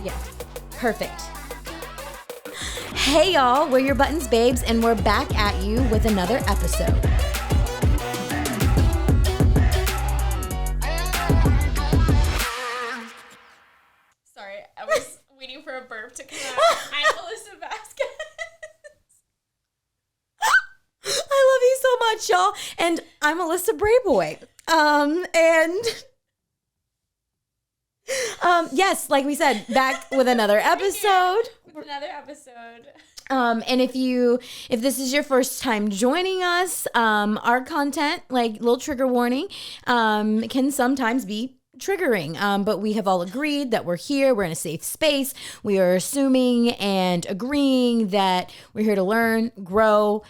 Yeah. Perfect. Hey y'all, we're your Buttons Babes, and we're back at you with another episode. Sorry, I was waiting for a burp to come out. I'm Alyssa Vasquez. I love you so much, y'all. And I'm Alyssa Brayboy. Yes, like we said, back with another episode. And if this is your first time joining us, our content, like little trigger warning, can sometimes be triggering, but we have all agreed that we're here, we're in a safe space, we are assuming and agreeing that we're here to learn, grow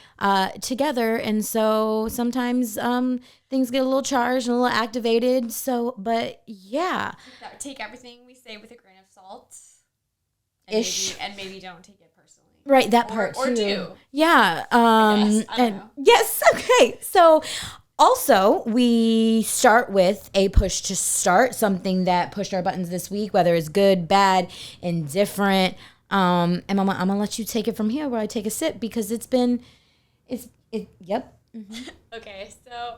together, and so sometimes things get a little charged and a little activated, but yeah. Take everything we say with a grain of salt. And maybe don't take it personally. Right, that part too. Or do. Yeah. I don't know. Yes, okay. So also, we start with a push to start, something that pushed our buttons this week, whether it's good, bad, indifferent. And I'm gonna let you take it from here where I take a sip because yep. Mm-hmm. Okay, so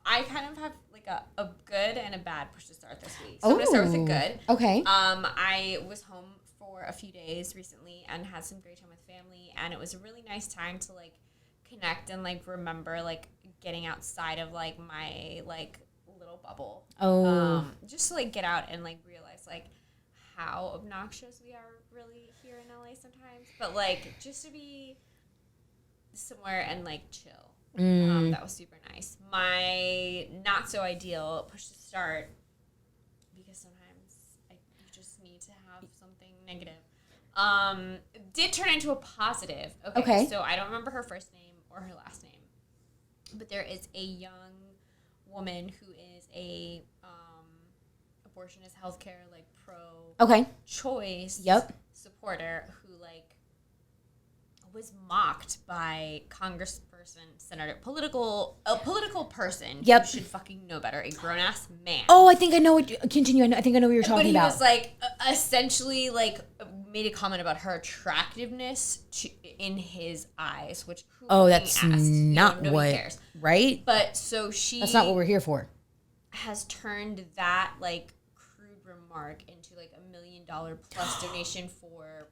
I kind of have like a good and a bad push to start this week. So I'm gonna start with a good. Okay. I was home for a few days recently and had some great time with family, and it was a really nice time to like connect and like remember like getting outside of like my like little bubble. Just to like get out and like realize like how obnoxious we are really here in LA sometimes, but like just to be somewhere and like chill. That was super nice. My not so ideal push to start, because sometimes you just need to have something negative, did turn into a positive. Okay. So I don't remember her first name or her last name, but there is a young woman who is a abortionist healthcare like pro choice supporter who like was mocked by congressperson, senator, political person who should fucking know better, a grown-ass man. Oh, I think I know continue. I think I know what you're talking about. But he was like essentially like made a comment about her attractiveness in his eyes, which that's not what cares. Right? But so that's not what we're here for. Has turned that like crude remark into like $1 million plus donation for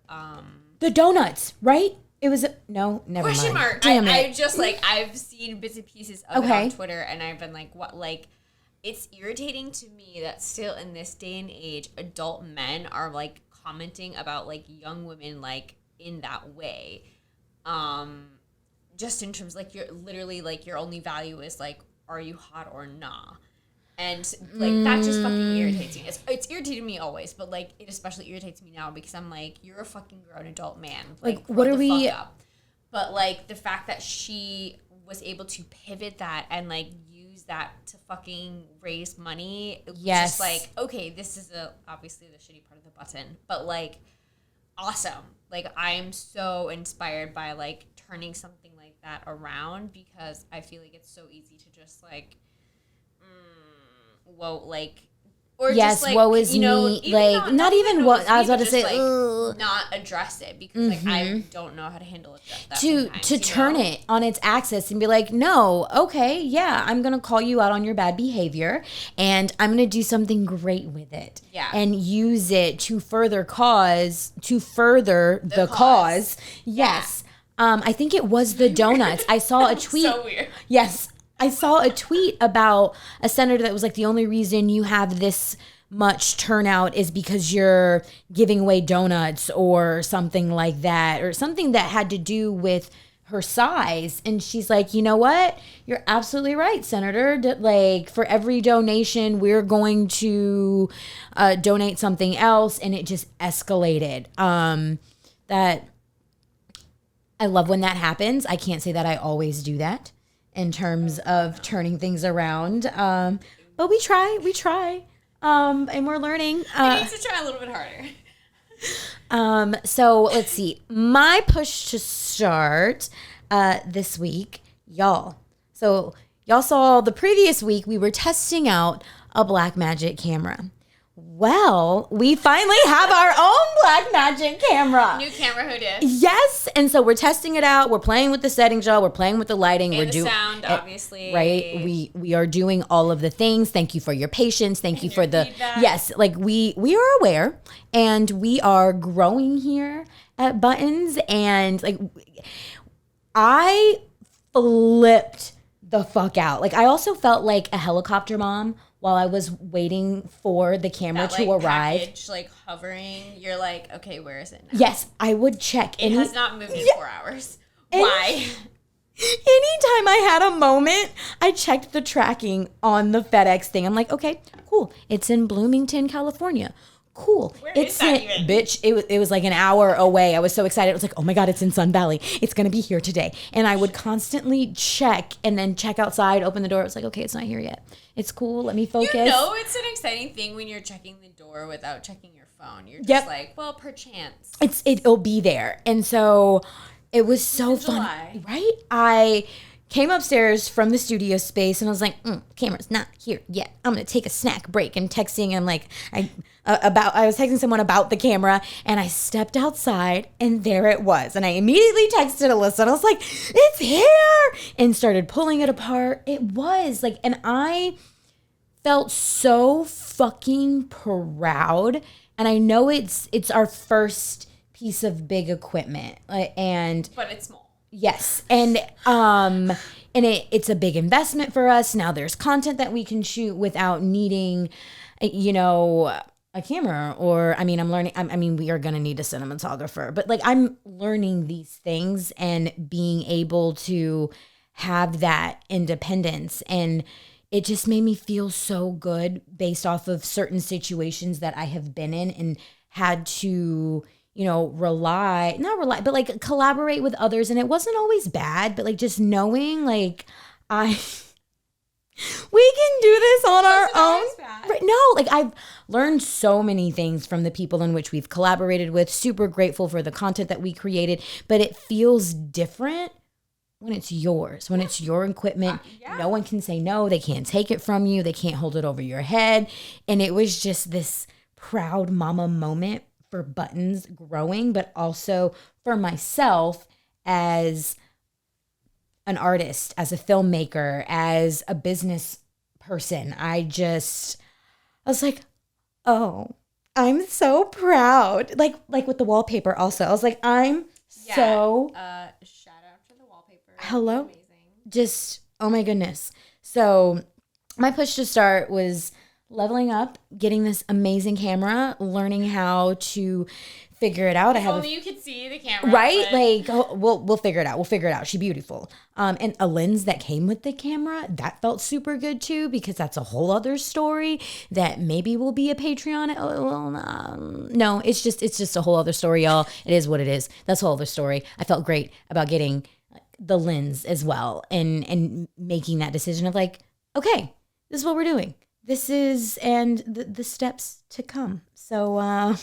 the donuts, right? It was never question mind. Mark. Damn it. I just like I've seen bits and pieces of it on Twitter, and I've been like, what? Like, it's irritating to me that still in this day and age, adult men are like commenting about like young women like in that way. Just in terms like you're literally like your only value is like, are you hot or nah? And like that just fucking irritates me. It's irritated me always, but like it especially irritates me now because I'm like, you're a fucking grown adult man. Like what are we? Fuck up. But like the fact that she was able to pivot that and like use that to fucking raise money. Yes. Just like, okay, this is obviously the shitty part of the button, but like awesome. Like I'm so inspired by like turning something like that around because I feel like it's so easy to just like. Whoa, like, or yes, just like, woe is me, like, not even what I was about to say, like, not address it because like I don't know how to handle it. To turn it on its axis and be like, no, okay, yeah, I'm gonna call you out on your bad behavior, and I'm gonna do something great with it, and use it to further the cause. Yes, I think it was the donuts. I saw a tweet. So weird. Yes. I saw a tweet about a senator that was like, the only reason you have this much turnout is because you're giving away donuts or something like that, or something that had to do with her size. And she's like, you know what? You're absolutely right, Senator. Like, for every donation, we're going to donate something else. And it just escalated. That I love when that happens. I can't say that I always do that in terms of turning things around. But we try, and we're learning. I need to try a little bit harder. So let's see. My push to start this week, y'all. So y'all saw the previous week we were testing out a Blackmagic camera. well, we finally have our own Blackmagic camera. New camera, who did? Yes, and so we're testing it out. We're playing with the settings, y'all. We're playing with the lighting. And we're the sound, obviously. Right? We are doing all of the things. Thank you for your patience. Thank you for the feedback. yes. Like we are aware, and we are growing here at Buttons, and like I flipped the fuck out. Like I also felt like a helicopter mom while I was waiting for the camera That, to like, arrive. package, like hovering, you're like, okay, where is it now? Yes, I would check. It has not moved in 4 hours. Why? Anytime I had a moment, I checked the tracking on the FedEx thing. I'm like, okay, cool. It's in Bloomington, California. Cool. Where it's is that in, even? bitch. It was like an hour away. I was so excited. I was like, oh my God, it's in Sun Valley. It's gonna be here today. And I would constantly check and then check outside, open the door. It was like, okay, it's not here yet. It's cool. Let me focus. You know it's an exciting thing when you're checking the door without checking your phone. You're just Yep. like, well, perchance. It'll be there. And so it was so fun. July. Right? I came upstairs from the studio space and I was like, camera's not here yet. I'm gonna take a snack break. And texting and like I was texting someone about the camera and I stepped outside and there it was. And I immediately texted Alyssa and I was like, it's here, and started pulling it apart. It was like, and I felt so fucking proud. And I know it's our first piece of big equipment, and But it's small. yes, and it's a big investment for us. Now there's content that we can shoot without needing, a camera, or I'm learning. We are gonna need a cinematographer, but like I'm learning these things and being able to have that independence, and it just made me feel so good based off of certain situations that I have been in and had to, but like collaborate with others. And it wasn't always bad, but like just knowing like we can do this on our own. always bad. Right? No, like I've learned so many things from the people in which we've collaborated with. Super grateful for the content that we created, but it feels different when it's yours, when it's your equipment. No one can say no. They can't take it from you. They can't hold it over your head. And it was just this proud mama moment for Buttons growing, but also for myself as an artist, as a filmmaker, as a business person. I was like, oh, I'm so proud. Like with the wallpaper also. I was like, I'm so Shout out to the wallpaper. hello. Amazing. Just, oh my goodness. So my push to start was leveling up, getting this amazing camera, learning how to figure it out. I have Only you could see the camera. right? but- Like, we'll figure it out. We'll figure it out. She's beautiful. And a lens that came with the camera, that felt super good too, because that's a whole other story that maybe will be a Patreon. No, it's just a whole other story, y'all. It is what it is. That's a whole other story. I felt great about getting the lens as well, and making that decision of like, okay, this is what we're doing. This is, and the steps to come. So,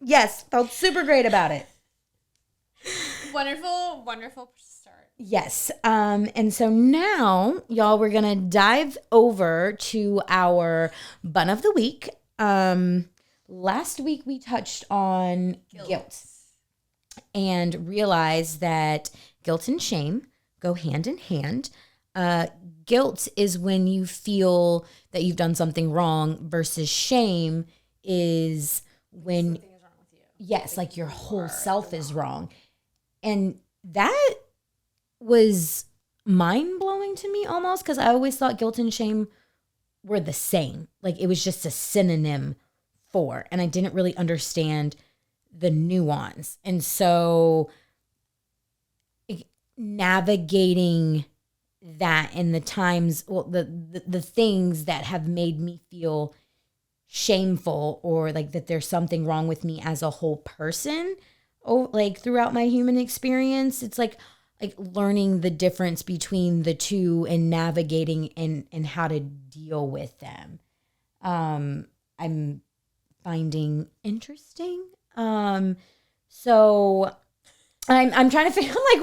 yes, felt super great about it. Wonderful, wonderful start. Yes. And so now, y'all, we're going to dive over to our bun of the week. Last week we touched on guilt and realized that guilt and shame go hand in hand. Guilt is when you feel that you've done something wrong, versus shame is when, Something is wrong with you. yes, like your whole self is wrong. And that was mind-blowing to me almost, because I always thought guilt and shame were the same. Like it was just a synonym for, and I didn't really understand the nuance. And so navigating that in the times, well, the things that have made me feel shameful, or like that there's something wrong with me as a whole person, like throughout my human experience, it's like learning the difference between the two and navigating and how to deal with them. I'm finding interesting. So I'm trying to figure out, like,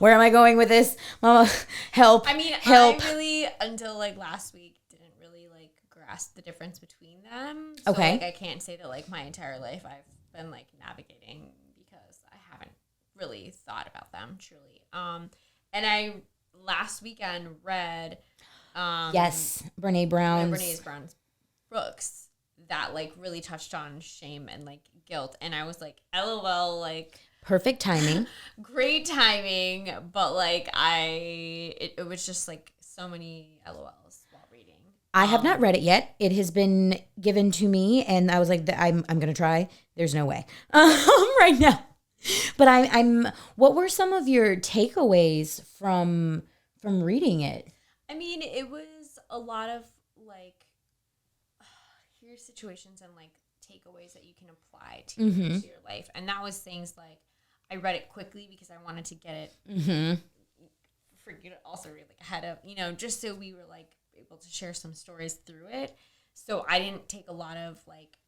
where am I going with this? Mama, help. I mean, help. I really, until like last week, didn't really like grasp grasp the difference between them. So, Okay. like, I can't say that, like, my entire life I've been, like, navigating because I haven't really thought about them, truly. And I, last weekend, read... yes, Brene Brown's. Brene Brown's books that, like, really touched on shame and, like, guilt. And I was like, LOL, like... Perfect timing. Great timing, but, like, it was just, like, so many LOLs while reading. I have not read it yet. It has been given to me, and I was like, I'm gonna try. There's no way right now. But I'm. What were some of your takeaways from reading it? I mean, it was a lot of, like, here's situations and, like, takeaways that you can apply to your life, and that was things like, I read it quickly because I wanted to get it for you to also read, like, ahead of, you know, just so we were, like, able to share some stories through it. So I didn't take a lot of, like,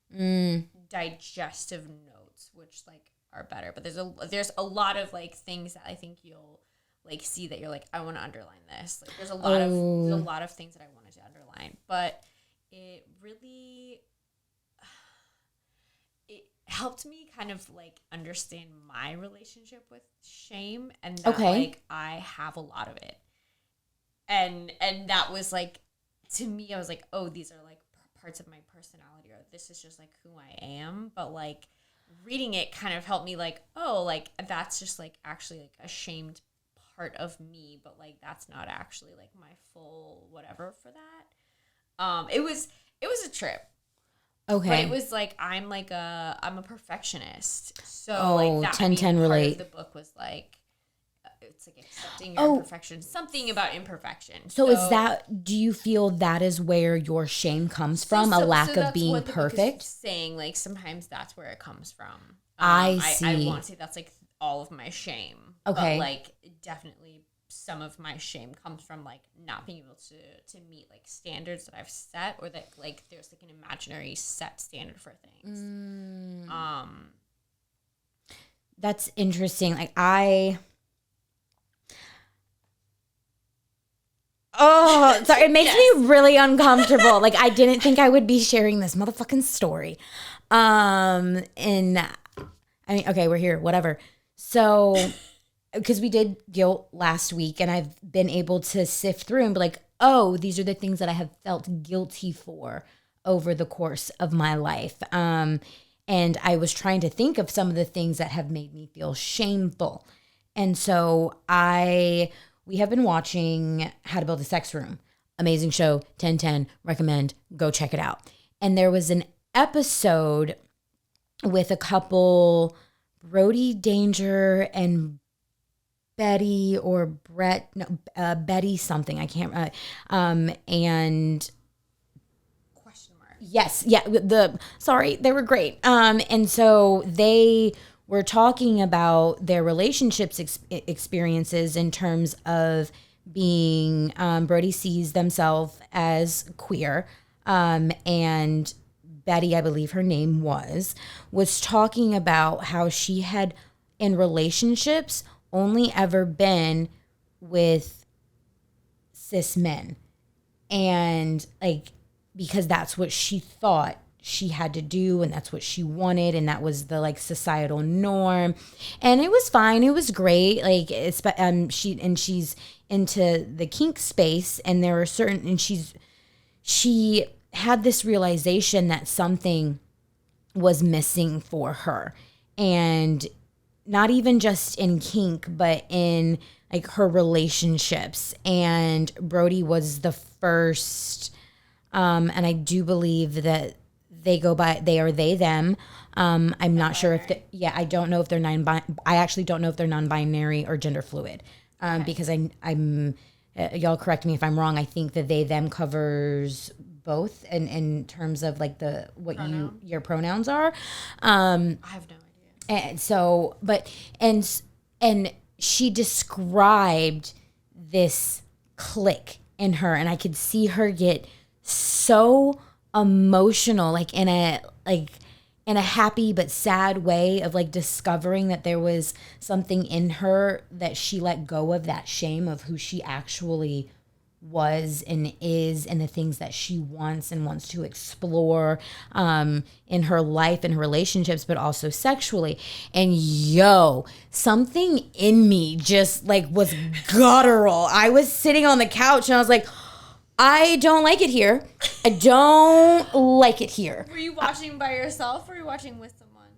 digestive notes, which, like, are better. But there's a lot of, like, things that I think you'll, like, see that you're like, I want to underline this. Like, there's a lot of things that I wanted to underline. But it really... helped me kind of, like, understand my relationship with shame, and that, like, I have a lot of it. And that was, like, to me, I was like, oh, these are, like, parts of my personality, or this is just, like, who I am. But, like, reading it kind of helped me, like, oh, like, that's just, like, actually, like, a shamed part of me, but, like, that's not actually, like, my full whatever for that. It was a trip. Okay. But it was like, I'm a perfectionist. So, like, that 10-10 relate. Part of the book was like, it's like accepting your imperfection, something about imperfection. So is that, do you feel that is where your shame comes from, a lack of being perfect? Saying, like, sometimes that's where it comes from. I see. I want to say that's, like, all of my shame. Okay. But, like, definitely some of my shame comes from, like, not being able to meet, like, standards that I've set, or that, like, there's, like, an imaginary set standard for things. That's interesting. Like, sorry, it makes me really uncomfortable. Like, I didn't think I would be sharing this motherfucking story. And I mean, okay, we're here, whatever. So, because we did guilt last week, and I've been able to sift through and be like, oh, these are the things that I have felt guilty for over the course of my life. And I was trying to think of some of the things that have made me feel shameful. And so we have been watching How to Build a Sex Room. Amazing show, 10-10, recommend, go check it out. And there was an episode with a couple, Brody Danger and Betty or Brett, no, Betty something, I can't, and question mark. Yes, yeah, sorry, they were great. And so they were talking about their relationships experiences in terms of being, Brody sees themselves as queer, and Betty, I believe her name was talking about how she had, in relationships, only ever been with cis men. And, like, because that's what she thought she had to do, and that's what she wanted, and that was the, like, societal norm. And it was fine. It was great. Like, she's into the kink space, and there are certain, and she had this realization that something was missing for her. And not even just in kink, but in, like, her relationships. And Brody was the first, and I do believe that they go by, they are they, them. I'm not sure if, I don't know if they're I actually don't know if they're non-binary or gender fluid. Because I'm y'all correct me if I'm wrong. I think that they, them covers both in terms of, like, your pronouns are. I have no idea. And so, and she described this click in her, and I could see her get so emotional, like in a happy but sad way of, like, discovering that there was something in her that she let go of, that shame of who she actually was and is and the things that she wants and wants to explore in her life and relationships, but also sexually. And something in me just like was guttural. I was sitting on the couch and I was like, I don't like it here. I don't like it here. Were you watching by yourself or were you watching with someone?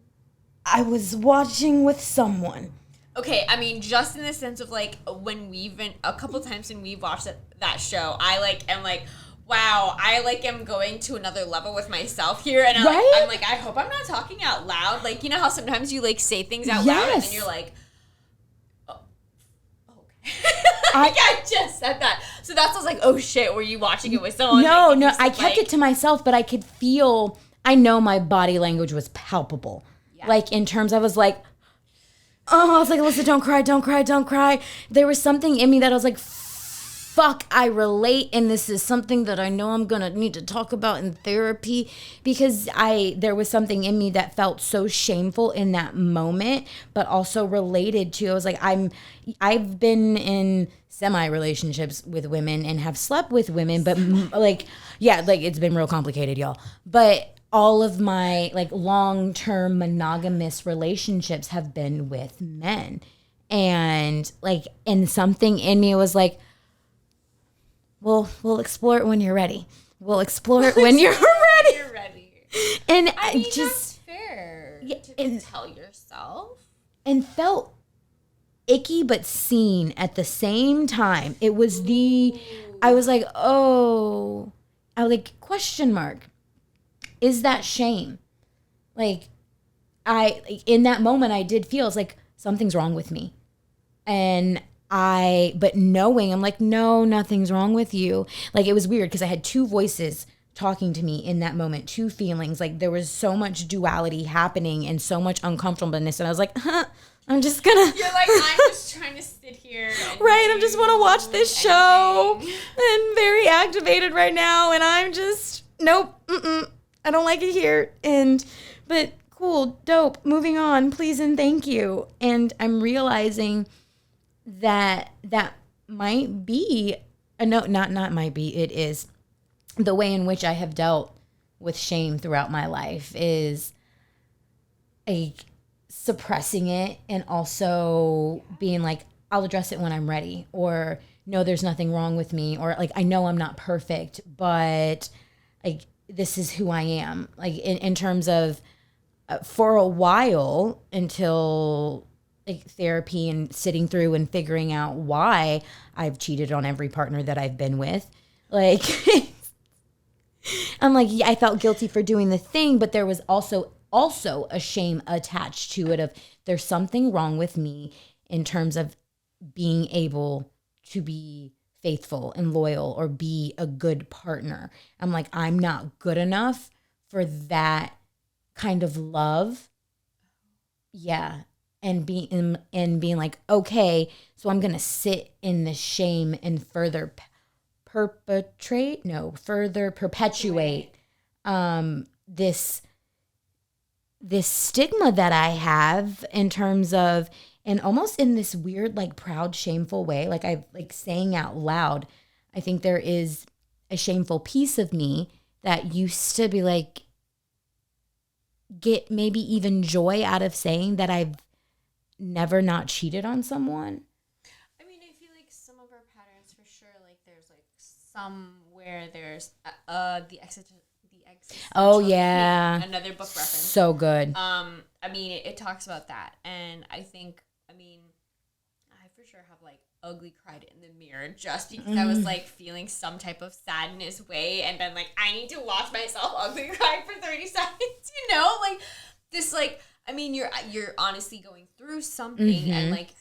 I was watching with someone. Okay, I mean, just in the sense of like when we've been a couple times when we've watched that show, I like am like, wow, I like am going to another level with myself here, and I'm like, I hope I'm not talking out loud. Like, you know how sometimes you like say things out loud and then you're like, oh, okay, I just said that. So that's I was like, oh shit, were you watching it with someone? No, I kept it to myself, but I could feel. I know my body language was palpable. Yeah. Like in terms, I was like. Oh, I was like, Alyssa, don't cry, don't cry, don't cry. There was something in me that I was like, fuck, I relate. And this is something that I know I'm going to need to talk about in therapy because there was something in me that felt so shameful in that moment, but also related to, I was like, I've been in semi-relationships with women and have slept with women, but like, yeah, like it's been real complicated, y'all. But all of my like long-term monogamous relationships have been with men. And something in me was like, well, we'll explore it when you're ready. We'll explore it when you're ready. You're ready. And I mean, that's fair to tell yourself. And felt icky but seen at the same time. It was I was like, oh, I was like, question mark. Is that shame? Like, in that moment, I did feel, it's like, something's wrong with me. But knowing, I'm like, no, nothing's wrong with you. Like, it was weird because I had two voices talking to me in that moment, two feelings. Like, there was so much duality happening and so much uncomfortableness. And I was like, I'm just gonna. You're like, I'm just trying to sit here. Right, I just want to watch this show. I'm very activated right now. And I'm just, nope, I don't like it here. But cool, dope, moving on, please and thank you. And I'm realizing that might be, not might be, it is the way in which I have dealt with shame throughout my life is suppressing it and also being like, I'll address it when I'm ready, or no, there's nothing wrong with me, or like, I know I'm not perfect, but like, this is who I am. Like in terms of for a while until like therapy and sitting through and figuring out why I've cheated on every partner that I've been with. Like I'm like, yeah, I felt guilty for doing the thing, but there was also a shame attached to it of there's something wrong with me in terms of being able to be faithful and loyal or be a good partner. I'm like, I'm not good enough for that kind of love. Yeah. And being like, okay, so I'm going to sit in the shame and further perpetuate this stigma that I have in terms of, and almost in this weird, like proud, shameful way, like I like saying out loud, I think there is a shameful piece of me that used to be like, get maybe even joy out of saying that I've never not cheated on someone. I mean, I feel like some of our patterns for sure, like there's like somewhere there's the existential. Oh yeah, another book reference. So good. I mean, it talks about that, and I think, I mean, I for sure have like ugly cried in the mirror just because I was like feeling some type of sadness way, and then like I need to watch myself ugly cry for 30 seconds. You know, like this, like I mean, you're honestly going through something, and like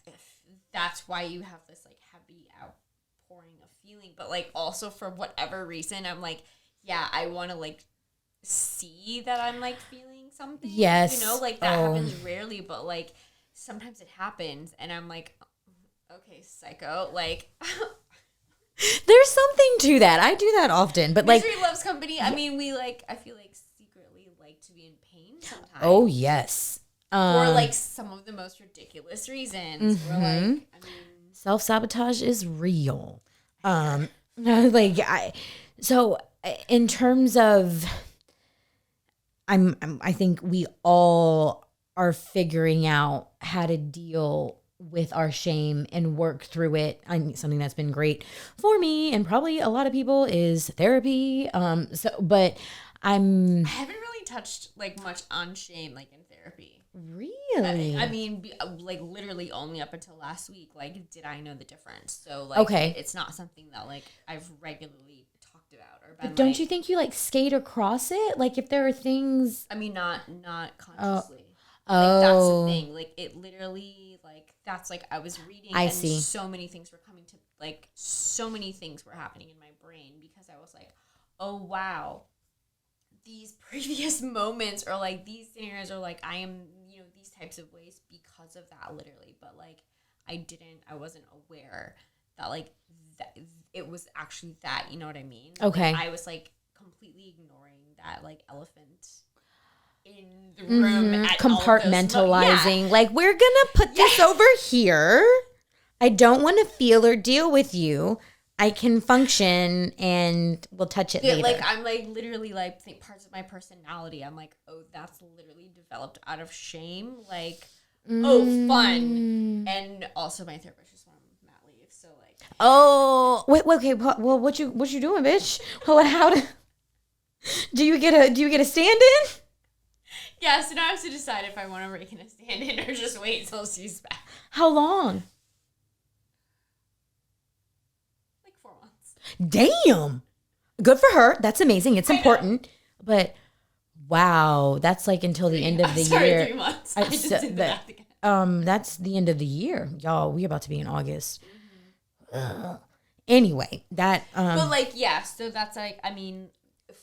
that's why you have this like heavy outpouring of feeling, but like also for whatever reason, I'm like, yeah, I want to like see that I'm like feeling something. Yes. You know, like that happens rarely, but like sometimes it happens and I'm like, okay, psycho. Like there's something to that. I do that often. But like Misery Loves Company. I mean, we like, I feel like secretly like to be in pain sometimes. Oh yes. For like some of the most ridiculous reasons. We're like, I mean, self-sabotage is real. Like so in terms of, I think we all are figuring out how to deal with our shame and work through it. I mean, something that's been great for me and probably a lot of people is therapy. But I haven't really touched like much on shame like in therapy. Really? I mean, like literally only up until last week, like did I know the difference? So like, okay, it's not something that like I've regularly talked about or been. But don't like, you think you like skate across it? Like if there are things. I mean, not consciously. Oh, Like that's the thing. Like it literally, like that's like I was reading, I and see. so many things were coming to like so many things were happening in my brain because I was like, oh wow, these previous moments or like these scenarios are like I am, these types of ways because of that literally. But like I wasn't aware that like that it was actually that, you know what I mean? Okay. Like, I was like completely ignoring that like elephant in the room at Compartmentalizing. Yeah. Like we're gonna put this over here. I don't want to feel or deal with you. I can function and we'll touch it later. Like I'm like literally like think parts of my personality. I'm like, oh, that's literally developed out of shame. Like, oh, fun. And also my therapist just went on mat leave, so like. Oh, wait, okay. Well, what you doing, bitch? Well, do you get a stand in? Yeah, so now I have to decide if I want to break in a stand in or just wait until she's back. How long? 4 months. Damn. Good for her. That's amazing. It's important. But wow, that's like until the end of the year. 3 months. I just did that again. That's the end of the year. Y'all, we about to be in August. Anyway, that but like, yeah, so that's like, I mean, I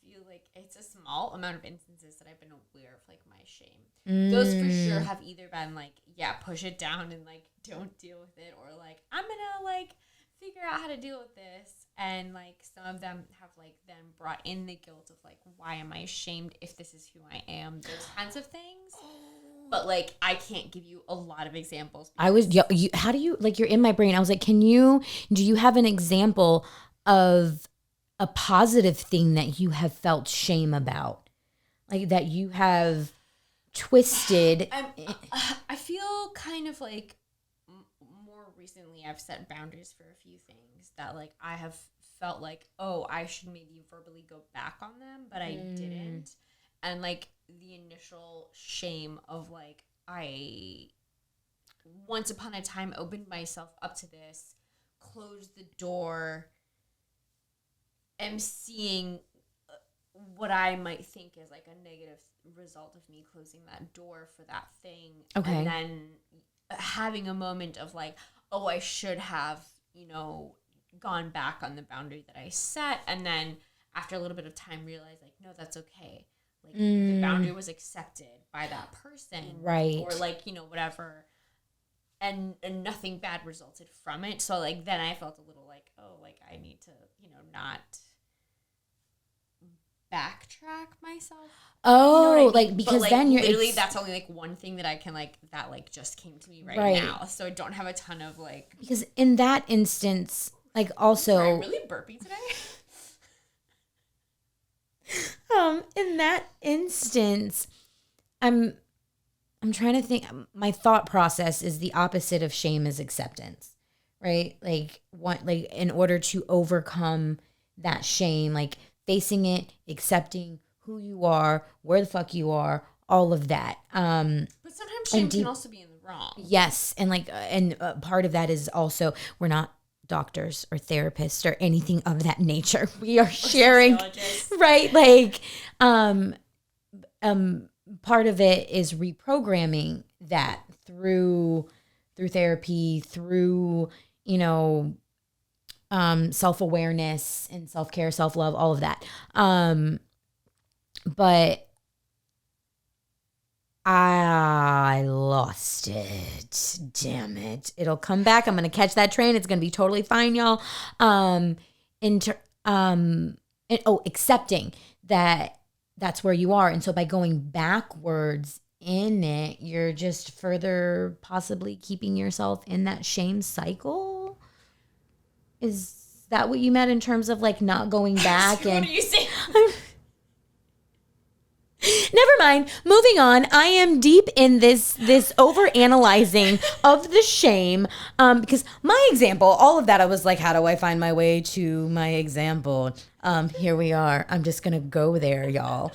feel like it's a small amount of instances that I've been aware of like my shame. Those for sure have either been like, yeah, push it down and like don't deal with it, or like I'm gonna like figure out how to deal with this. And like some of them have like then brought in the guilt of like, why am I ashamed if this is who I am? Those kinds of things. But like I can't give you a lot of examples. How do you, like, you're in my brain. I was like, do you have an example of a positive thing that you have felt shame about? Like that you have twisted. I feel kind of like more recently I've set boundaries for a few things that like I have felt like, oh, I should maybe verbally go back on them, but I didn't. And like the initial shame of like, I once upon a time opened myself up to this, closed the door, am seeing what I might think is like a negative result of me closing that door for that thing. Okay. And then having a moment of like, oh, I should have, gone back on the boundary that I set. And then after a little bit of time realize like, no, that's okay. Like the boundary was accepted by that person. Right. Or like, whatever. And nothing bad resulted from it. So like then I felt a little like, oh, like I need to, not backtrack myself. Oh, I mean? like because but, then you're literally that's only like one thing that I can like that like just came to me right now. So I don't have a ton of like, because in that instance, like also I'm really burpy today. In that instance, I'm trying to think. My thought process is the opposite of shame is acceptance, right? Like in order to overcome that shame, like facing it, accepting who you are, where the fuck you are, all of that. But sometimes shame can also be in the wrong. Yes, and part of that is also we're not doctors or therapists or anything of that nature. We are sharing, right? Like, part of it is reprogramming that through therapy, through, self-awareness and self-care, self-love, all of that. But I lost it. Damn it. It'll come back. I'm going to catch that train. It's going to be totally fine, y'all. Accepting that that's where you are. And so by going backwards in it, you're just further possibly keeping yourself in that shame cycle. Is that what you meant in terms of like not going back? What And are you saying? never mind. Moving on. I am deep in this over analyzing of the shame. Because my example, all of that, I was like, how do I find my way to my example? Here we are. I'm just gonna go there, y'all.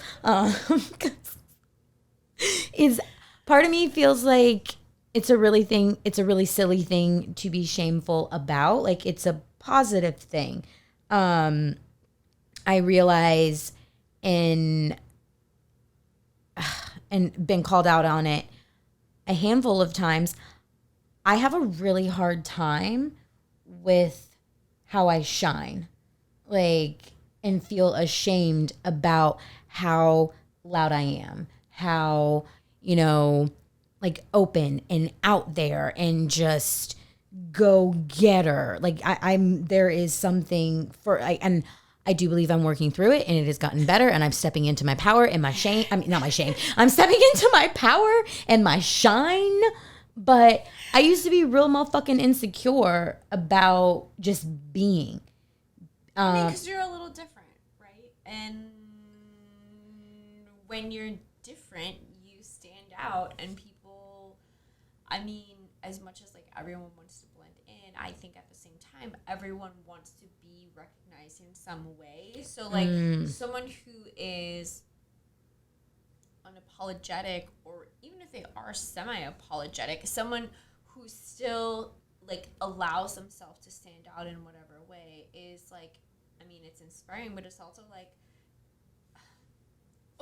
Is part of me feels like it's a really silly thing to be shameful about. Like it's a positive thing. I realize in and been called out on it a handful of times. I have a really hard time with how I shine, like, and feel ashamed about how loud I am, how, you know, like open and out there and just go getter. Like there is something and I do believe I'm working through it and it has gotten better and I'm stepping into my power and my shame. I mean, not my shame. I'm stepping into my power and my shine. But I used to be real motherfucking insecure about just being. I mean, because you're a little different, right? And when you're different, you stand out and people, I mean, as much as like everyone wants to blend in, I think at the same time, everyone wants to be recognized in some way. So like someone who is unapologetic, or even if they are semi-apologetic, someone who still like allows themselves to stand out in whatever way is like, I mean, it's inspiring, but it's also like,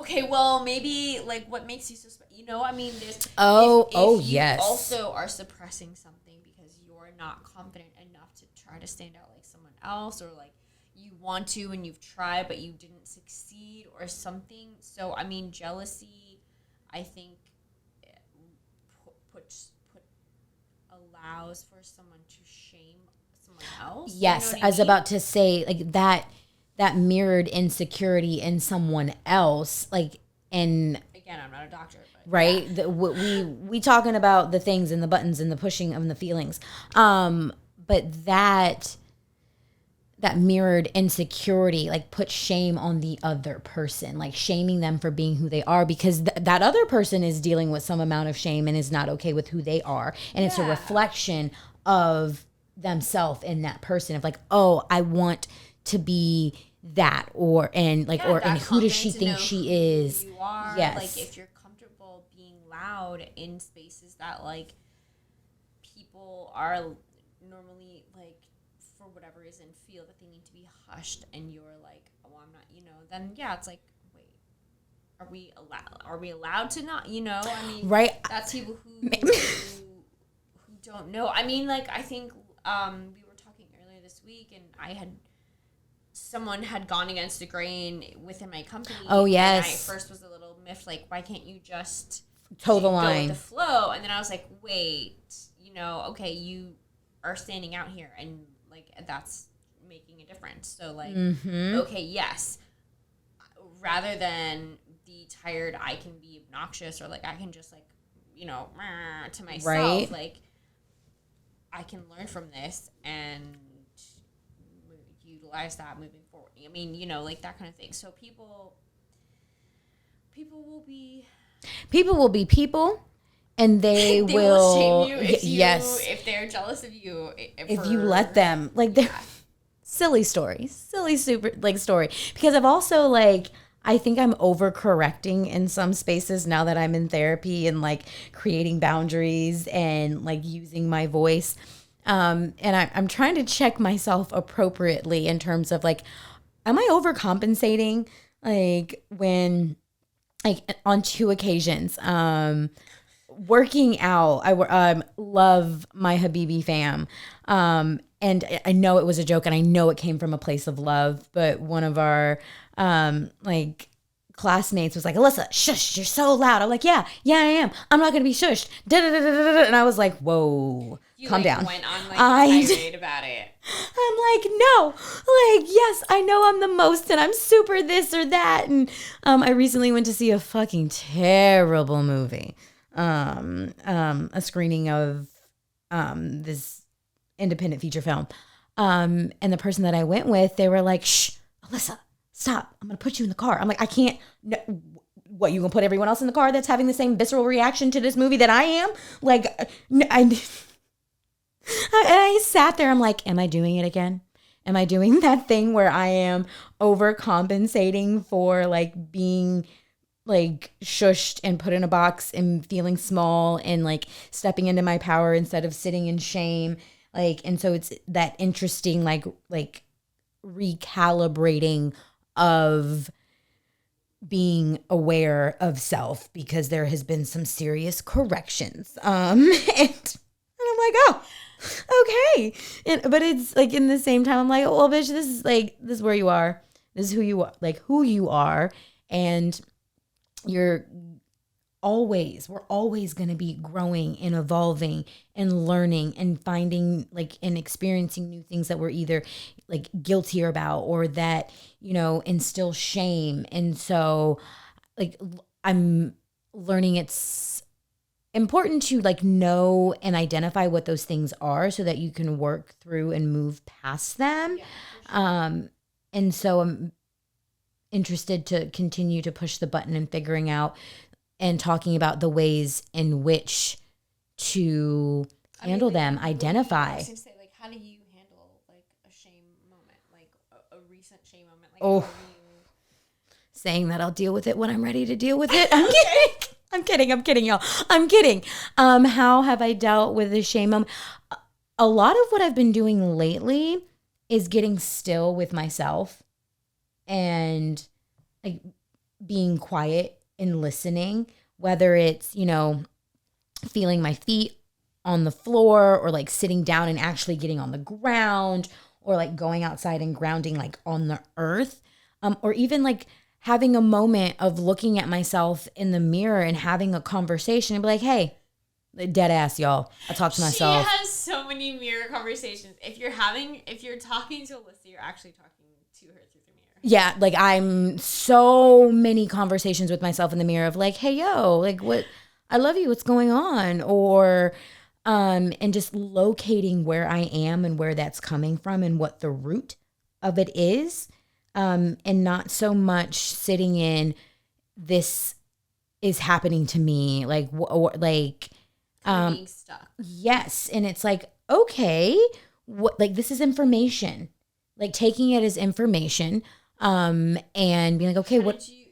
okay, well, maybe like what makes you so special, you know? I mean, there's if you yes. also are suppressing something because you're not confident enough to try to stand out like someone else, or like you want to and you've tried but you didn't succeed or something. So I mean, jealousy, I think allows for someone to shame someone else. Yes, you know I was about to say like that mirrored insecurity in someone else, like, and again, I'm not a doctor, but right, yeah. We talking about the things and the buttons and the pushing of the feelings, but that mirrored insecurity like put shame on the other person, like shaming them for being who they are, because that other person is dealing with some amount of shame and is not okay with who they are, and it's a reflection of themselves in that person of like, oh, I want to be that, and who does she think she is? You are. Yes. Like if you're comfortable being loud in spaces that like people are normally like for whatever reason feel that they need to be hushed, and you're like, oh, I'm not, you know, then yeah, it's like, wait, are we allowed to not, you know? I mean, right. That's people who don't know. I mean, like I think we were talking earlier this week, and someone had gone against the grain within my company. Oh, yes. And I at first was a little miffed, like, why can't you just toe the line, go with the flow? And then I was like, wait, you know, okay, you are standing out here, and like that's making a difference. So like, okay, yes, rather than the tired, I can be obnoxious, or like I can just like, you know, to myself, right. Like I can learn from this and utilize that moving forward. I mean, you know, like that kind of thing. So people will be people, and they will shame you if they're jealous of you, if you let them. Like, they're silly story, super like story. Because I've also like, I think I'm overcorrecting in some spaces now that I'm in therapy and like creating boundaries and like using my voice. And I'm trying to check myself appropriately in terms of like, am I overcompensating? Like when, like on 2 occasions, working out, I love my Habibi fam. And I know it was a joke and I know it came from a place of love, but one of our, like classmates was like, Alyssa, shush, you're so loud. I'm like, yeah, I am. I'm not going to be shushed. And I was like, whoa, calm down. Went on like a tirade about it. I'm like, no, like, yes, I know I'm the most and I'm super this or that. And I recently went to see a fucking terrible movie. A screening of this independent feature film. And the person that I went with, they were like, shh, Alyssa, stop. I'm going to put you in the car. I'm like, I can't. No, what, you going to put everyone else in the car that's having the same visceral reaction to this movie that I am? Like, I sat there. I'm like, am I doing it again? Am I doing that thing where I am overcompensating for like being like shushed and put in a box and feeling small and like stepping into my power instead of sitting in shame? Like, and so it's that interesting, like recalibrating of being aware of self, because there has been some serious corrections. And I'm like, oh, okay. But it's like, in the same time, I'm like, oh, well, bitch, this is where you are. This is who you are, like who you are. And we're always going to be growing and evolving and learning and finding like and experiencing new things that we're either like guilty about or that, instill shame. And so like I'm learning it's important to like know and identify what those things are so that you can work through and move past them. Yeah, sure. And so I'm interested to continue to push the button and figuring out and talking about the ways in which to handle them, identify. I was going to say, like, how do you handle like a shame moment, like a recent shame moment? Like, oh, saying that I'll deal with it when I'm ready to deal with it. I'm kidding. I'm kidding, y'all. I'm kidding. How have I dealt with the shame moment? A lot of what I've been doing lately is getting still with myself and like being quiet and listening, whether it's, feeling my feet on the floor or like sitting down and actually getting on the ground or like going outside and grounding like on the earth, or even like having a moment of looking at myself in the mirror and having a conversation and be like, hey, dead ass, y'all. I talk to myself. She has so many mirror conversations. If you're talking to Alyssa, you're actually talking to her through the mirror. Yeah, like I'm so many conversations with myself in the mirror of like, hey, yo, like what, I love you, what's going on? Or, and just locating where I am and where that's coming from and what the root of it is. And not so much sitting in this is happening to me, like, being stuck. Yes. And it's like, okay, what, like, this is information, like taking it as information, and being like, okay, what did you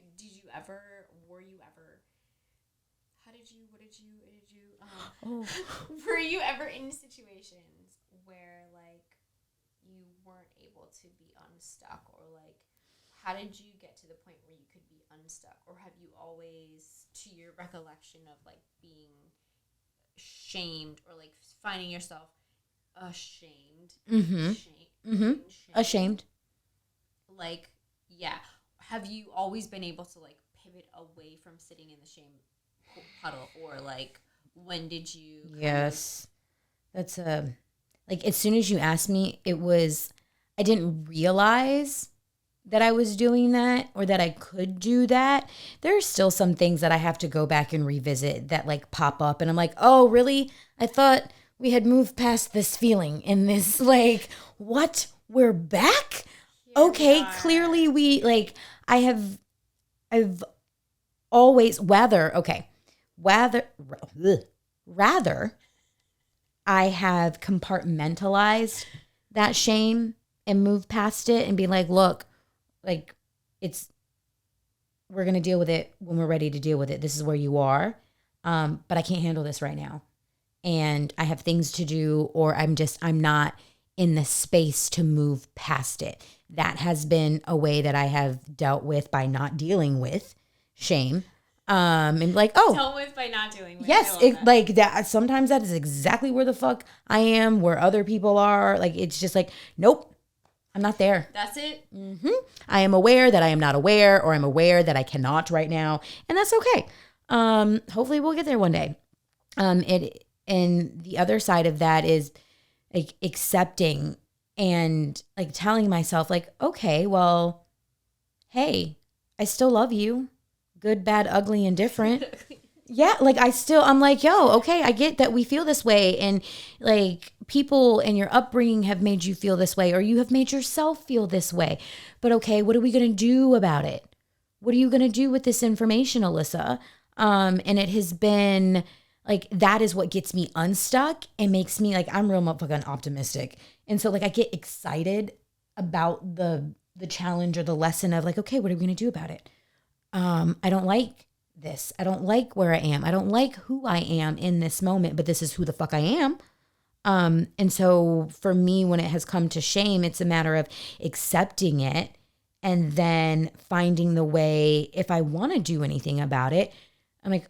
were you ever in situations where like you weren't able to be unstuck, or like how did you get to the point where you could be unstuck, or have you always, to your recollection of like being shamed or like finding yourself ashamed, ashamed, like, yeah, have you always been able to like pivot away from sitting in the shame puddle, or like when did you yes that's like as soon as you asked me, it was, I didn't realize that I was doing that or that I could do that. There are still some things that I have to go back and revisit that like pop up and I'm like, oh really, I thought we had moved past this feeling and this, like, what, we're back. Here okay, clearly we like, I've always rather I have compartmentalized that shame and moved past it and be like, look, like we're going to deal with it when we're ready to deal with it. This is where you are. But I can't handle this right now. And I have things to do, or I'm not in the space to move past it. That has been a way that I have dealt with by not dealing with shame. And like, oh, dealt with by not dealing with. Yes, like that. Sometimes that is exactly where the fuck I am, where other people are. Like, it's just like, nope, I'm not there. That's it. Mm-hmm. I am aware that I am not aware, or I'm aware that I cannot right now, and that's okay. Hopefully we'll get there one day. And the other side of that is like accepting and like telling myself like, okay, well, hey, I still love you. Good, bad, ugly, and different. Yeah, like I'm like, yo, okay, I get that we feel this way. And like, people and your upbringing have made you feel this way, or you have made yourself feel this way. But okay, what are we going to do about it? What are you going to do with this information, Alyssa? And it has been like, that is what gets me unstuck and makes me like, I'm real motherfucking optimistic. And so like, I get excited about the challenge or the lesson of like, okay, what are we going to do about it? I don't like this. I don't like where I am. I don't like who I am in this moment, but this is who the fuck I am. And so for me, when it has come to shame, it's a matter of accepting it and then finding the way, if I want to do anything about it, I'm like,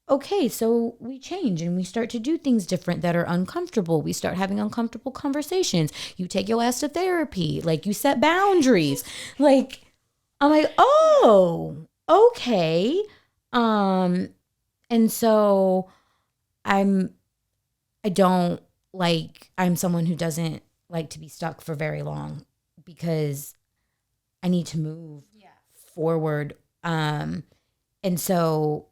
okay, so we change and we start to do things different that are uncomfortable. We start having uncomfortable conversations. You take your ass to therapy. Like, you set boundaries. Like, I'm like, oh, okay. And so I'm someone who doesn't like to be stuck for very long because I need to move forward. And so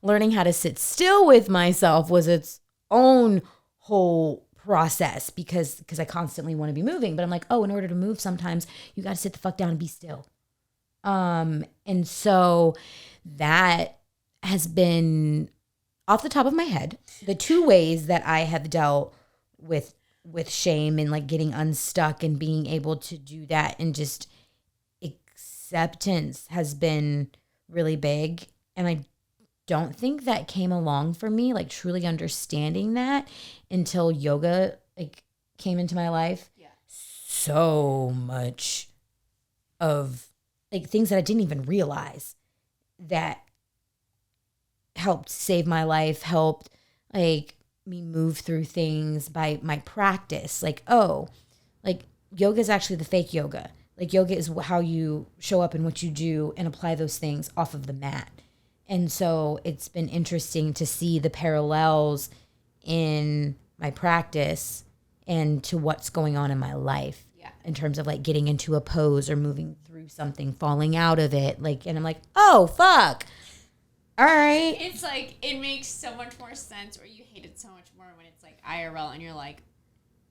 learning how to sit still with myself was its own whole process because I constantly want to be moving. But I'm like, oh, in order to move, sometimes you got to sit the fuck down and be still. And so that has been, off the top of my head, the two ways that I have dealt with shame and like getting unstuck and being able to do that, and just acceptance has been really big. And I don't think that came along for me, like truly understanding that, until yoga like came into my life. Yeah. So much of like things that I didn't even realize that helped save my life, helped like me move through things by my practice. Like, oh, like yoga is actually the fake yoga. Like, yoga is how you show up and what you do and apply those things off of the mat. And so it's been interesting to see the parallels in my practice and to what's going on in my life. Yeah. In terms of like getting into a pose or moving through something, falling out of it. Like, and I'm like, oh, fuck. All right. It's like, it makes so much more sense, or you hate it so much more when it's like IRL and you're like,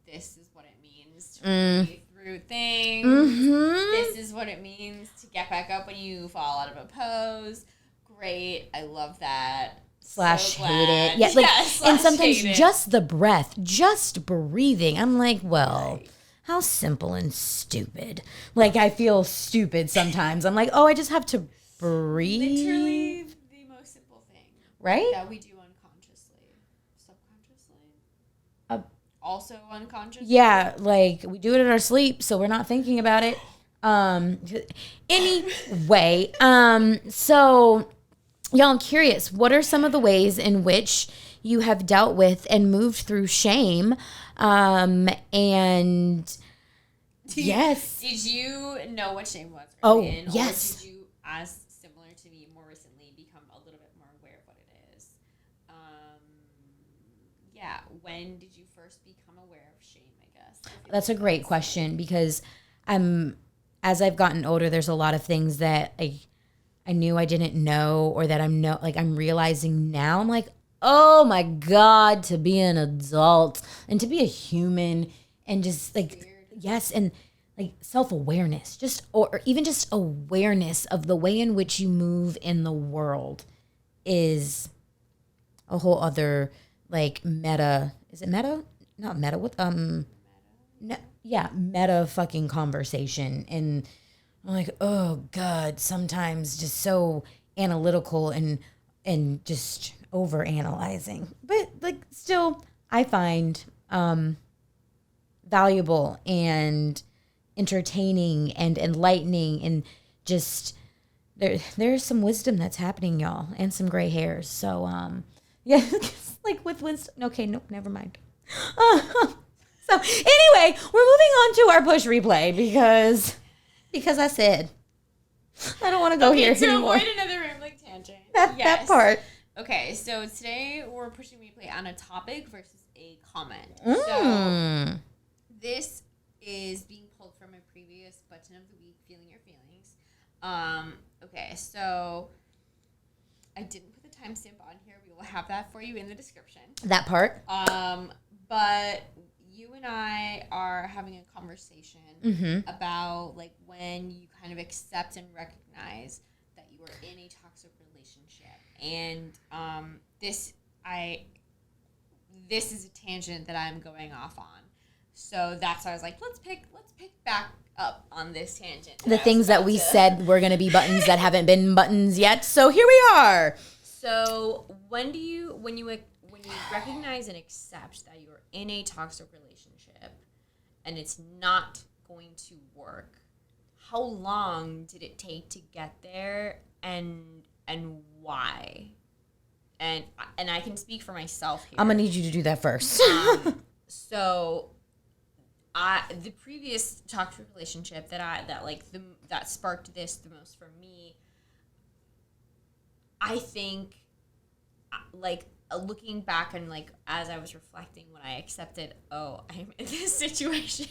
this is what it means to breathe through things. Mm-hmm. This is what it means to get back up when you fall out of a pose. Great. I love that. Slash hate it. Yeah, like, and sometimes just the breath, just breathing. I'm like, well, how simple and stupid. Like, I feel stupid sometimes. I'm like, oh, I just have to breathe. Literally the most simple thing. Right? That we do unconsciously. Subconsciously. Also unconsciously. Yeah, like, we do it in our sleep, so we're not thinking about it. Anyway, so y'all, I'm curious, what are some of the ways in which you have dealt with and moved through shame? And yes. Did you know what shame was? Yes. Or did you, as similar to me more recently, become a little bit more aware of what it is? Yeah. When did you first become aware of shame, I guess? That's a great question, because as I've gotten older, there's a lot of things that I knew I didn't know, or that I'm realizing now. I'm like, oh my God, to be an adult and to be a human and just like, weird. Yes. And like self-awareness, or even just awareness of the way in which you move in the world is a whole other like meta. Is it meta? Not meta. What? Meta fucking conversation. And I'm like, oh God, sometimes just so analytical and just over analyzing. But like, still, I find valuable and entertaining and enlightening, and just there's some wisdom that's happening, y'all, and some gray hairs. So yeah, like with wisdom. Okay, nope, never mind. So anyway, we're moving on to our push replay because I said I don't want to go here anymore. Avoid another rambling tangent. That part. Okay, so today we're pushing replay on a topic versus a comment. So this is being pulled from a previous button of the week, feeling your feelings. Okay, so I didn't put the timestamp on here. We will have that for you in the description. That part. But you and I are having a conversation about like when you kind of accept and recognize that you are in a toxic relationship. And this is a tangent that I'm going off on. So that's why I was like, let's pick back up on this tangent. The things that we said were going to be buttons that haven't been buttons yet. So here we are. So when you recognize and accept that you're in a toxic relationship and it's not going to work, how long did it take to get there, and why? And I can speak for myself here. I'm gonna need you to do that first. So, the previous toxic relationship that sparked this the most for me, I think, like, looking back and like as I was reflecting when I accepted, oh, I'm in this situation,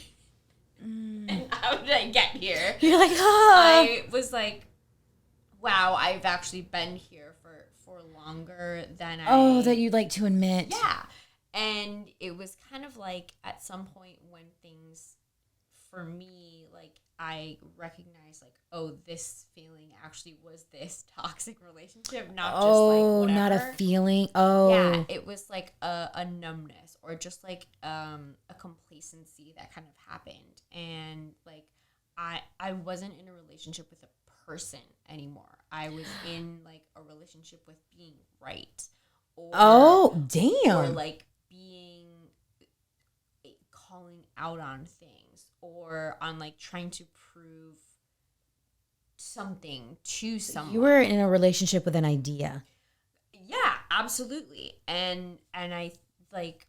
and how did I get here? You're like, I was like, wow, I've actually been here for longer than that you'd like to admit. Yeah. And it was kind of like at some point when things, for me, like I recognized like, oh, this feeling actually was this toxic relationship, not just like whatever. Not a feeling. Oh. Yeah, it was like a numbness or just like a complacency that kind of happened. And like I wasn't in a relationship with a person anymore. I was in like a relationship with being right. Or, damn. Or like calling out on things or on like trying to prove something to someone. You were in a relationship with an idea. Yeah, absolutely. And I like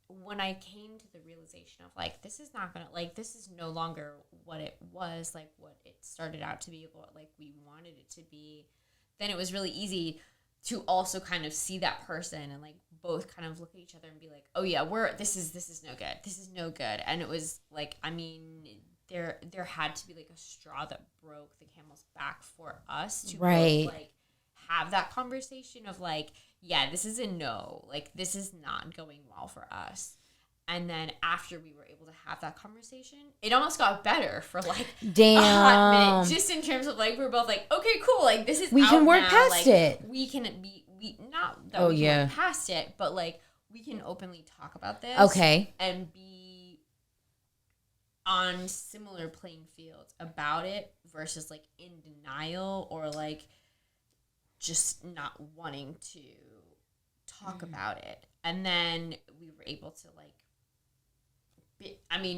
when I came to the realization of like this is not gonna, like, this is no longer what it was, like what it started out to be, what like we wanted it to be, then it was really easy to also kind of see that person and like both kind of look at each other and be like, oh yeah, this is no good. This is no good. And it was like, I mean, there had to be like a straw that broke the camel's back for us to both, like have that conversation of like, yeah, this is a no, like this is not going well for us. And then after we were able to have that conversation, it almost got better for like a hot minute, just in terms of like, we were both like, okay, cool, like this is we can work now. past like, it. We can be, not that we can work past it, but like we can openly talk about this. Okay. And be on similar playing fields about it versus like in denial or like just not wanting to talk about it. And then we were able to like,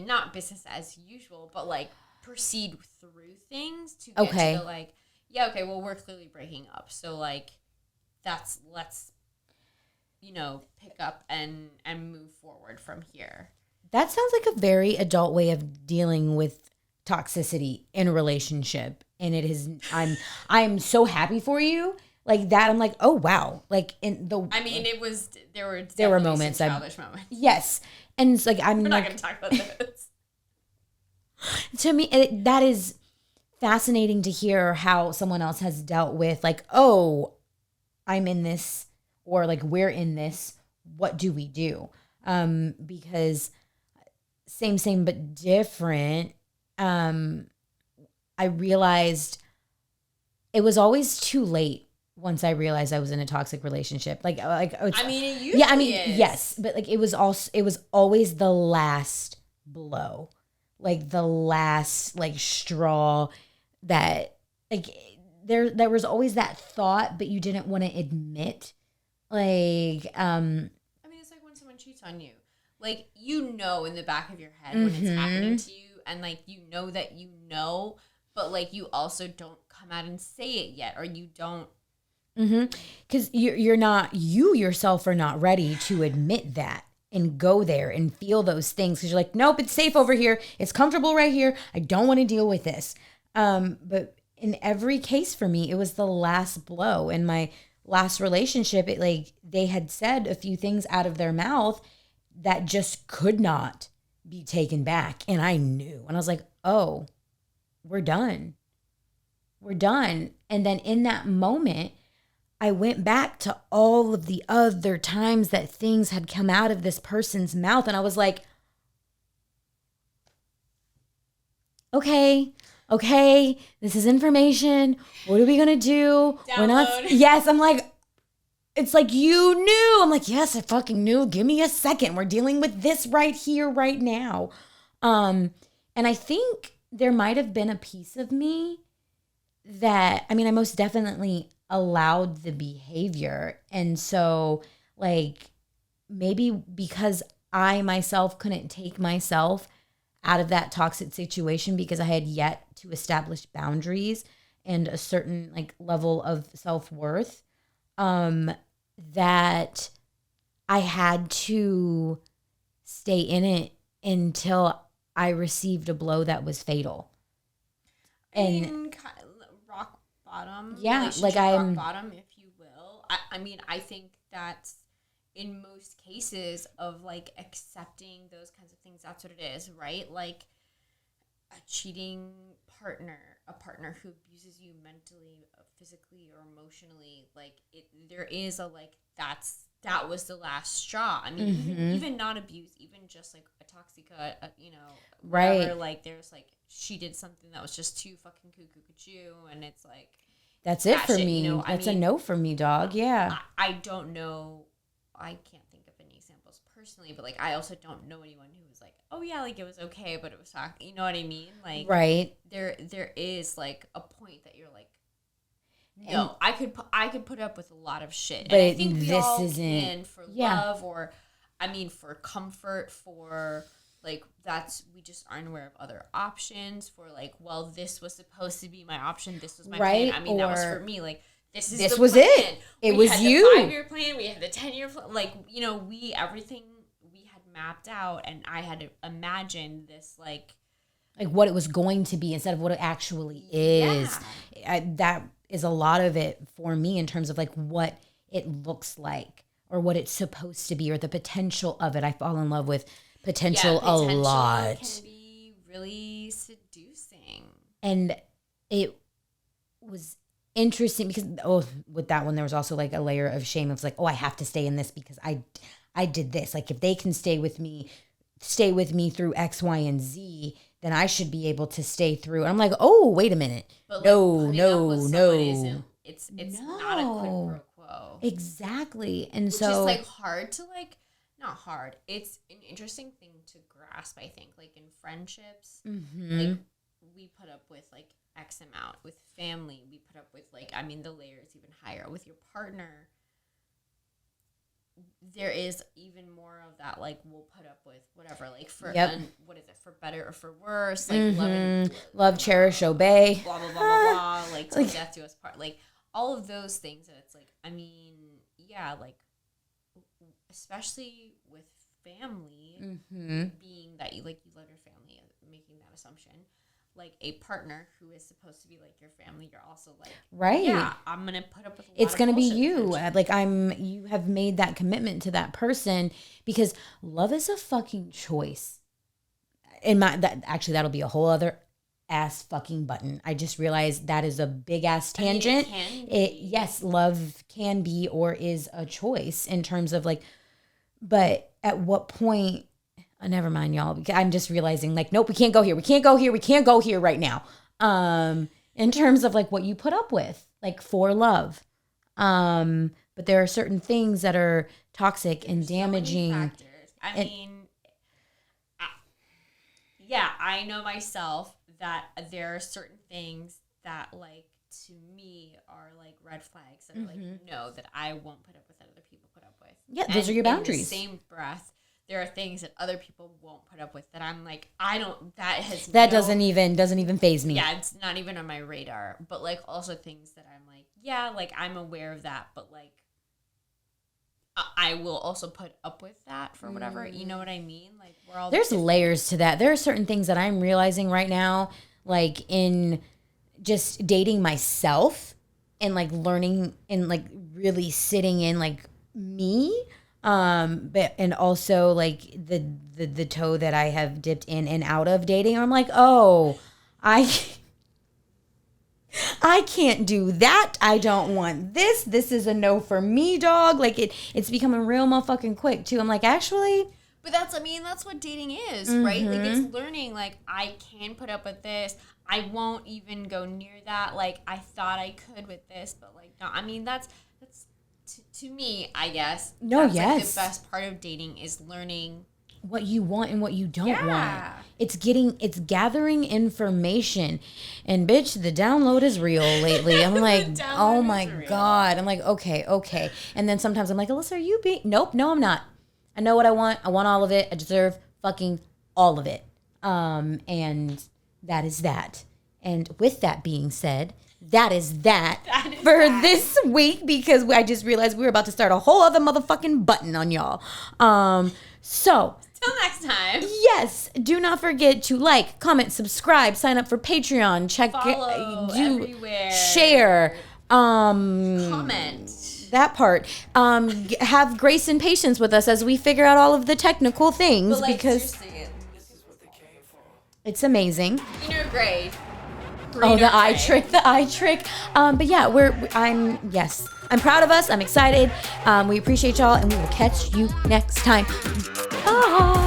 not business as usual, but like proceed through things to get to the like, yeah, okay, well, we're clearly breaking up. So like, let's, pick up and move forward from here. That sounds like a very adult way of dealing with toxicity in a relationship. And it is, I'm so happy for you. Like that, I'm like, oh wow. Like in the, it was, there were moments, childish moments. Yes. And it's like, we're not going to talk about this. To me, that is fascinating to hear how someone else has dealt with like, oh, I'm in this, or like, we're in this. What do we do? Because same, but different. I realized it was always too late once I realized I was in a toxic relationship. Like it usually is. Yes, but like it was always the last blow, like the last like straw that like there was always that thought, but you didn't want to admit. Like, it's like when someone cheats on you, like in the back of your head when it's happening to you, and like that but like you also don't come out and say it yet, or you don't. Because you yourself are not ready to admit that and go there and feel those things. Because you're like, nope, it's safe over here. It's comfortable right here. I don't want to deal with this. But in every case for me, it was the last blow. In my last relationship, they had said a few things out of their mouth that just could not be taken back. And I knew. And I was like, oh, we're done. We're done. And then in that moment, I went back to all of the other times that things had come out of this person's mouth. And I was like, okay, this is information. What are we going to do? Download. We're not, yes, I'm like, it's like, you knew. I'm like, yes, I fucking knew. Give me a second. We're dealing with this right here, right now. And I think there might have been a piece of me that, I mean, I most definitely allowed the behavior. And so, like, maybe because I myself couldn't take myself out of that toxic situation because I had yet to establish boundaries and a certain like level of self-worth, that I had to stay in it until I received a blow that was fatal. And I mean, rock bottom. Yeah, like I'm rock bottom, if you will. I mean, I think that's in most cases of like accepting those kinds of things. That's what it is, right? Like a cheating partner, a partner who abuses you mentally, physically, or emotionally. Like there is a like that was the last straw. I mean, even not abuse, even just like a toxica, you know, whatever, right? Like there's like she did something that was just too fucking cuckoo, and it's like That's it for shit, me. you know, That's I mean, a no for me, dog. Yeah. I don't know. I can't think of any examples personally, but like I also don't know anyone who was like, oh yeah, like it was okay, but it was toxic. You know what I mean? Like Right. there is like a point that you're like, no, I could put up with a lot of shit, But and I think we this all isn't- can for yeah. love, or I mean for comfort, for like we just aren't aware of other options. For like, well, this was supposed to be my option. This was my Right, plan. I mean, that was or for me. Like this was plan. it. It We was had you. The 5-year plan. We had the 10-year plan. Like, you know, everything we had mapped out, and I had to imagine this like what it was going to be instead of what it actually is. That is a lot of it for me in terms of like what it looks like or what it's supposed to be or the potential of it. I fall in love with potential a lot. Can be really seducing. And it was interesting because with that one there was also like a layer of shame of like, oh, I have to stay in this because I did this. Like if they can stay with me through X, Y, and Z, then I should be able to stay through. And I'm like, oh, wait a minute. But No. It's not a quid pro quo. Exactly. And Which so is like hard to like, not hard. It's an interesting thing to grasp, I think. Like in friendships, like we put up with like X amount. With family, we put up with like, I mean, the layer is even higher. With your partner, there is even more of that, like we'll put up with whatever, like for what is it, for better or for worse, like love, cherish, obey, blah blah blah blah blah, like till death do us part, like all of those things. And it's like, I mean, yeah, like especially with family, being that you love your family, making that assumption. Like a partner who is supposed to be like your family, you're also like, right? Yeah, I'm gonna put up with. It's gonna be you. Like you have made that commitment to that person because love is a fucking choice. That'll be a whole other ass fucking button. I just realized that is a big ass tangent. Yes, love can be or is a choice in terms of like, but at what point? Never mind, y'all. Because I'm just realizing, like, nope, we can't go here. We can't go here. We can't go here right now. In terms of like what you put up with, like for love. But there are certain things that are toxic and damaging. So many factors. I mean, I know myself that there are certain things that, like, to me are like red flags that are like, no, that I won't put up with that other people put up with. Yeah, those are your boundaries. In the same breath, there are things that other people won't put up with that I'm like, doesn't even faze me. Yeah, it's not even on my radar. But like also things that I'm like, yeah, like I'm aware of that, but like I will also put up with that for whatever. You know what I mean? Like there's layers to that. There are certain things that I'm realizing right now, like in just dating myself and like learning and like really sitting in like me. But and also like the toe that I have dipped in and out of dating. I'm like, oh, I can't do that. I don't want this. This is a no for me, dog. Like it's becoming real motherfucking quick too. I'm like, actually. But that's what dating is, right? Like it's learning, like I can put up with this. I won't even go near that. Like I thought I could with this, but like no. I mean, that's to me, I guess. No, that's yes. Like the best part of dating is learning what you want and what you don't want. It's gathering information. And bitch, the download is real lately. I'm like, oh my God. I'm like, okay. And then sometimes I'm like, Alyssa, are you being... Nope, no, I'm not. I know what I want. I want all of it. I deserve fucking all of it. And that is that. And with that being said, that is that for this week, because I just realized we were about to start a whole other motherfucking button on y'all. So till next time. Yes, do not forget to like, comment, subscribe, sign up for Patreon, follow everywhere, share, comment. That part. Have grace and patience with us as we figure out all of the technical things, but like, because this is what they came for. It's amazing. Greener grade. The eye trick. But yeah, I'm proud of us. I'm excited. We appreciate y'all, and we will catch you next time. Bye.